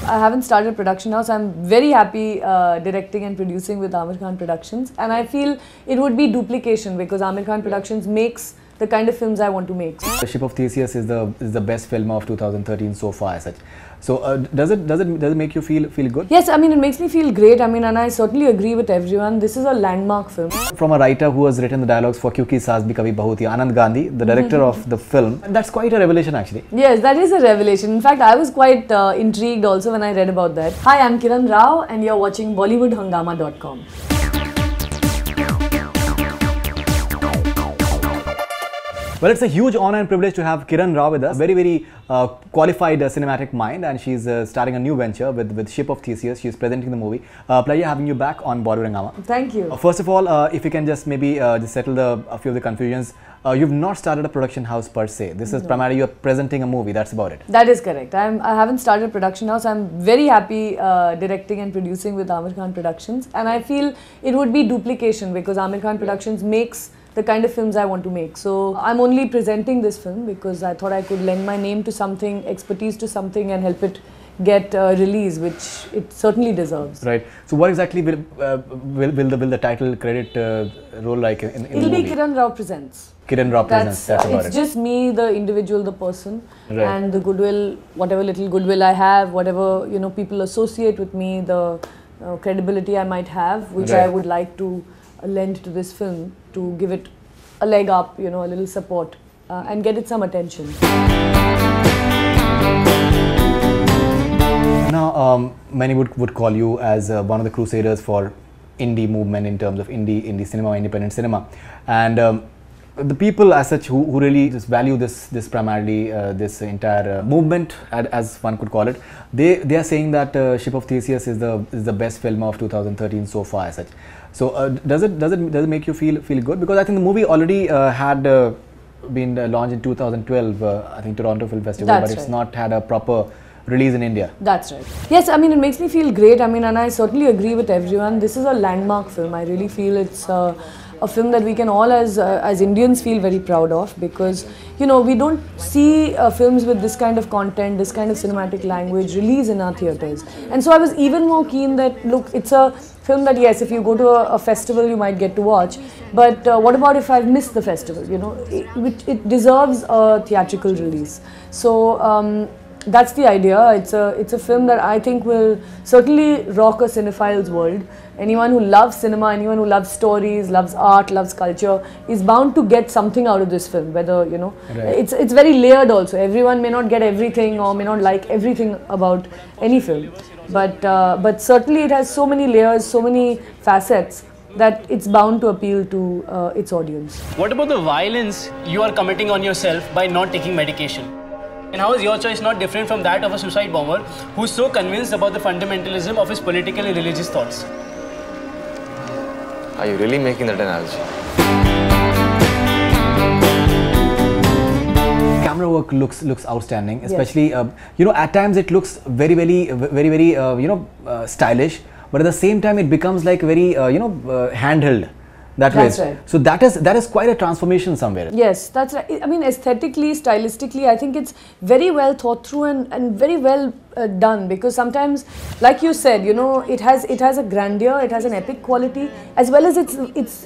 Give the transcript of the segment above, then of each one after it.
I haven't started production now, so I'm very happy directing and producing with Aamir Khan Productions. And I feel it would be duplication because Aamir Khan Productions makes the kind of films I want to make. Ship of Theseus is the best film of 2013 so far, as such. So does it make you feel good? Yes, I mean it makes me feel great. I mean, and I certainly agree with everyone. This is a landmark film. From a writer who has written the dialogues for Kyunki Saas Bhi Kabhi Bahu Thi, Anand Gandhi, the director of the film. That's quite a revelation, actually. Yes, that is a revelation. In fact, I was quite intrigued also when I read about that. Hi, I'm Kiran Rao, and you're watching BollywoodHungama.com. Well, it's a huge honor and privilege to have Kiran Rao with us. Very qualified cinematic mind, and she's starting a new venture with Ship of Theseus. She's presenting the movie. Pleasure having you back on Bollywood Hungama. Thank you. First of all, if you can just maybe just settle a few of the confusions. You've not started a production house per se. This is primarily you're presenting a movie. That's about it. That is correct. I haven't started production now, so I'm very happy directing and producing with Aamir Khan Productions. And I feel it would be duplication because Aamir Khan Productions makes the kind of films I want to make. So I'm only presenting this film because I thought I could lend my name to something, expertise to something, and help it get release, which it certainly deserves. Right. So what exactly will the title credit role like in the movie? It'll be Kiran Rao Presents. Kiran Rao Presents. That's about it. It's just me, the individual, the person, right, and the goodwill, whatever little goodwill I have, whatever people associate with me, the credibility I might have, which right, I would like to lend to this film to give it a leg up, a little support and get it some attention. Now, many would call you as one of the crusaders for indie movement in terms of indie cinema, independent cinema, and the people as such who really just value this primarily this entire movement, as one could call it, they are saying that Ship of Theseus is the best film of 2013 so far, as such. So does it make you feel good? Because I think the movie already had been launched in 2012, I think Toronto Film Festival, That's but it's right, not had a proper release in India. That's right. Yes, I mean it makes me feel great. I mean, and I certainly agree with everyone. This is a landmark film. I really feel it's a film that we can all as Indians feel very proud of, because we don't see films with this kind of content, this kind of cinematic language release in our theatres. And so I was even more keen that, look, it's a film that, yes, if you go to a festival you might get to watch, but what about if I've missed the festival? It deserves a theatrical release. So that's the idea. It's a film that I think will certainly rock a cinephile's world. Anyone who loves cinema, anyone who loves stories, loves art, loves culture, is bound to get something out of this film. Whether right, it's very layered also. Everyone may not get everything or may not like everything about any film, but certainly it has so many layers, so many facets, that it's bound to appeal to its audience. What about the violence you are committing on yourself by not taking medication? And how is your choice not different from that of a suicide bomber who's so convinced about the fundamentalism of his political and religious thoughts? Are you really making that analogy? Camera work looks outstanding, especially at times it looks very stylish, but at the same time it becomes like very handheld. That's right. So that is quite a transformation somewhere. Yes, that's right. I mean, aesthetically, stylistically, I think it's very well thought through and very well done, because sometimes, like you said, it has a grandeur, it has an epic quality, as well as it's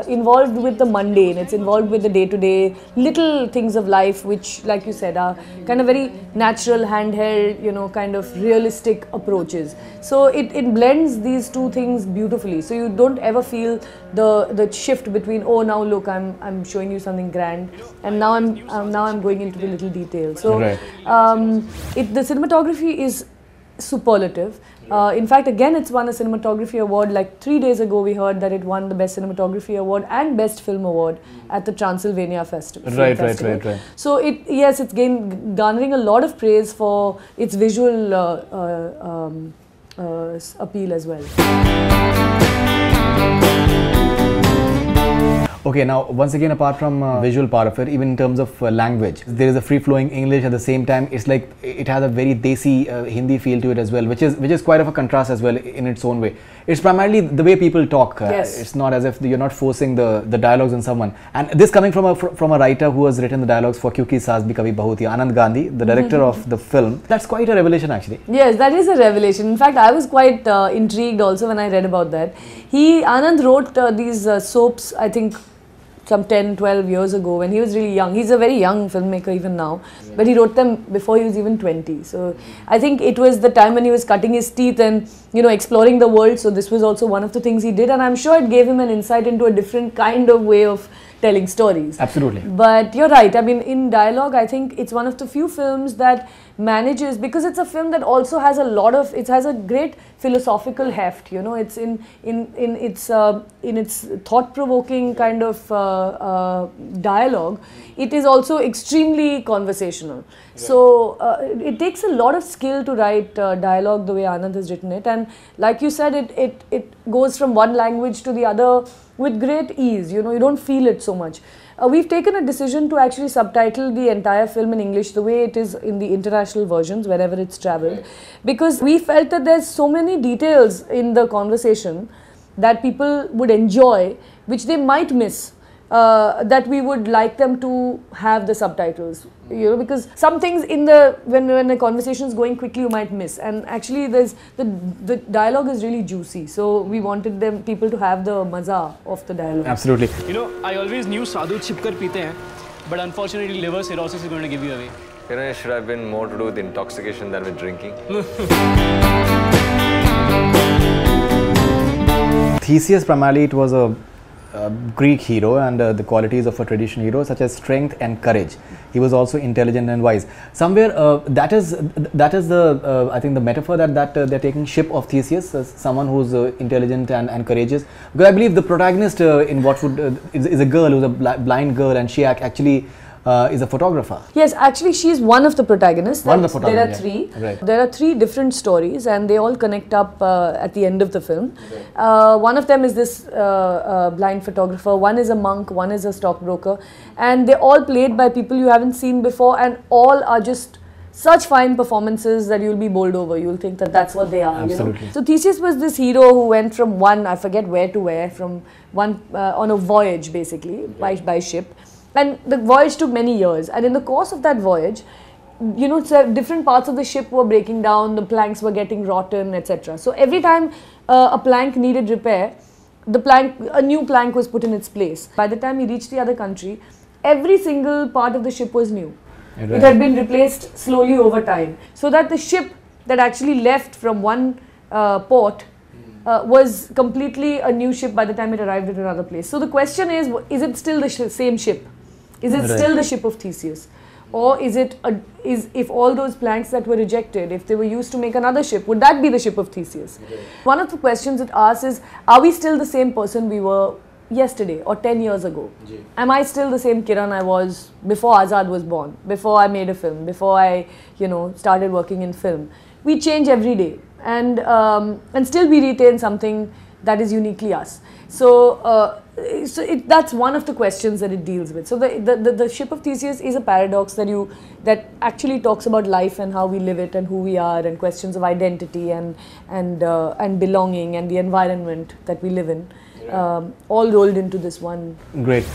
involved with the mundane, it's involved with the day-to-day little things of life, which, like you said, are kind of very natural, handheld, kind of realistic approaches. So it blends these two things beautifully. So you don't ever feel the shift between, oh, now look, I'm showing you something grand, and now I'm going into the little details. So right, the cinematography is superlative. In fact, again, it's won a cinematography award. Like 3 days ago, we heard that it won the Best Cinematography Award and Best Film Award at the Transylvania Festival. Right. So it's garnering a lot of praise for its visual appeal as well. Okay, now once again, apart from visual part of it, even in terms of language, there is a free-flowing English. At the same time, it's like it has a very desi Hindi feel to it as well, which is quite of a contrast as well in its own way. It's primarily the way people talk. Yes. It's not as if you're not forcing the dialogues on someone. And this coming from a writer who has written the dialogues for Kyunki Saas Bhi Kabhi Bahu Thi, Anand Gandhi, the director of the film. That's quite a revelation, actually. Yes, that is a revelation. In fact, I was quite intrigued also when I read about that. Anand wrote these soaps, I think, some 10, 12 years ago when he was really young. He's a very young filmmaker even now, but he wrote them before he was even 20. So I think it was the time when he was cutting his teeth and, you know, exploring the world. So this was also one of the things he did, and I'm sure it gave him an insight into a different kind of way of telling stories. Absolutely. But you're right. I mean, in dialogue, I think it's one of the few films that manages, because it's a film that also has a lot of, it has a great philosophical heft. You know, it's in its thought-provoking kind of dialogue. It is also extremely conversational. So it takes a lot of skill to write dialogue the way Anand has written it, and like you said, it goes from one language to the other with great ease. You know, you don't feel it so much. We've taken a decision to actually subtitle the entire film in English the way it is in the international versions wherever it's travelled, because we felt that there's so many details in the conversation that people would enjoy, which they might miss, that we would like them to have the subtitles, you know, because some things in the when the conversation is going quickly you might miss, and actually there's the dialogue is really juicy, so we wanted people to have the maza of the dialogue. Absolutely. You know, I always knew sadhu chipkar peete hain, but unfortunately liver cirrhosis is going to give you away. You know, it should have been more to do with intoxication than with drinking. Theseus, primarily, it was a Greek hero, and the qualities of a traditional hero such as strength and courage. He was also intelligent and wise. Somewhere that is the I think the metaphor that they're taking, Ship of Theseus, someone who's intelligent and courageous. Because I believe the protagonist in Watford is a girl who's a blind girl, and she actually is a photographer. Yes, actually she is one of the protagonists. One of the protagonists. There are three. Right. There are three different stories, and they all connect up at the end of the film. One of them is this blind photographer, one is a monk, one is a stockbroker, and they're all played by people you haven't seen before, and all are just such fine performances that you'll be bowled over. You'll think that that's what they are. Absolutely. You know? So Theseus was this hero who went from one, I forget where to where, from one on a voyage basically, by ship. And the voyage took many years, and in the course of that voyage, you know, different parts of the ship were breaking down, the planks were getting rotten, etc. So every time a plank needed repair, a new plank was put in its place. By the time he reached the other country, every single part of the ship was new. Right. It had been replaced slowly over time, so that the ship that actually left from one port was completely a new ship by the time it arrived at another place. So the question is it still the same ship? Is it still the Ship of Theseus? Or is it, if all those planks that were rejected, if they were used to make another ship, would that be the Ship of Theseus? Okay. One of the questions it asks is, are we still the same person we were yesterday or 10 years ago? Okay. Am I still the same Kiran I was before Azad was born, before I made a film, before I, you know, started working in film? We change every day, and still we retain something that is uniquely us. So, that's one of the questions that it deals with. So the Ship of Theseus is a paradox that actually talks about life and how we live it and who we are, and questions of identity and belonging and the environment that we live in, all rolled into this one. Great.